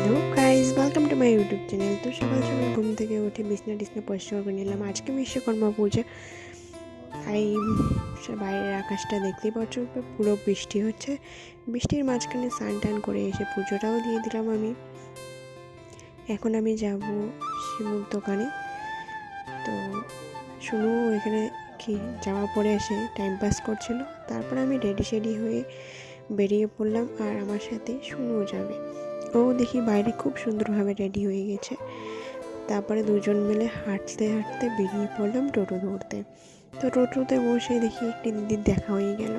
Hello guys, welcome to my YouTube channel. তো সকাল সকাল ঘুম থেকে উঠে বিছনা পরিষ্কার করে নিলাম। আজকে বিশ্বকর্মা পূজা, তাই বাইরের আকাশটা দেখতেই পাচ্ছ, পুরো বৃষ্টি হচ্ছে। বৃষ্টির মাঝখানে স্নান টান করে এসে পুজোটাও দিয়ে দিলাম আমি। এখন আমি যাব শিমুর দোকানে। তো শুনু এখানে কি জামা পরে এসে টাইম পাস করছিল। তারপর আমি রেডি হয়ে বেরিয়ে পড়লাম, আর আমার সাথে শুনুও যাবে। ও দেখি বাইরে খুব সুন্দরভাবে রেডি হয়ে গেছে। তারপরে দুজন মিলে হাঁটতে হাঁটতে বেরিয়ে পড়লাম টোটো ধরতে। তো টোটোতে বসে দেখি একটি দিদির দেখা হয়ে গেল।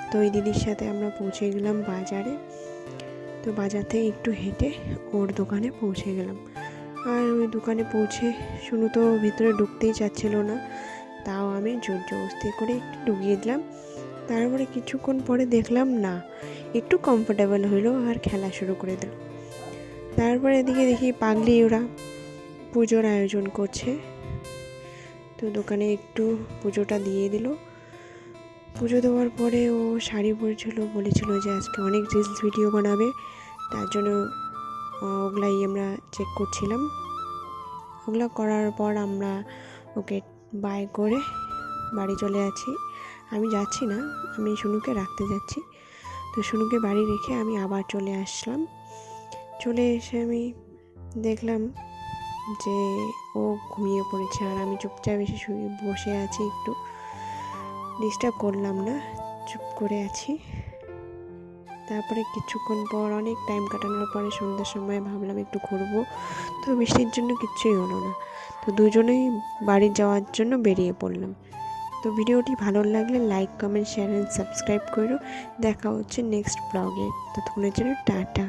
তো ওই দিদির সাথে আমরা পৌঁছে গেলাম বাজারে। তো বাজার থেকে একটু হেঁটে ওর দোকানে পৌঁছে গেলাম। আর ওই দোকানে পৌঁছে শুনু তো ভিতরে ঢুকতেই চাচ্ছিল না, তাও আমি জোর জবরদস্তি করে একটু ঢুকিয়ে দিলাম। তারপরে কিছুক্ষণ পরে দেখলাম না, একটু কমফোর্টেবল হইলো আর খেলা শুরু করে দিল। তারপরে এদিকে দেখি পাগলি ওরা পুজোর আয়োজন করছে। তো দোকানে একটু পুজোটা দিয়ে দিল। পুজো দেওয়ার পরে ও শাড়ি পরেছিল, বলেছিল যে আজকে অনেক রিলস ভিডিও বানাবে, তার জন্য ওগুলাই আমরা চেক করছিলাম। ওগুলো করার পর আমরা ওকে বাই করে বাড়ি চলে যাচ্ছি। আমি যাচ্ছি না, আমি শুনুকে রাখতে যাচ্ছি। তো শুনুকে বাড়ি রেখে আমি আবার চলে আসলাম। চলে এসে আমি দেখলাম যে ও ঘুমিয়ে পড়েছে, আর আমি চুপচাপ এসে শুয়ে বসে আছি, একটু ডিস্টার্ব করলাম না, চুপ করে আছি। তারপরে কিছুক্ষণ পর অনেক টাইম কাটানোর পরে সন্ধ্যার সময় ভাবলাম একটু ঘুরবো। তো বৃষ্টির জন্য কিচ্ছুই হলো না। তো দুজনেই বাড়ি যাওয়ার জন্য বেরিয়ে পড়লাম। তো ভিডিওটি ভালো লাগলে like, comment, share and subscribe করো। দেখা হচ্ছে নেক্সট ব্লগে। ততক্ষণের জন্য টাটা।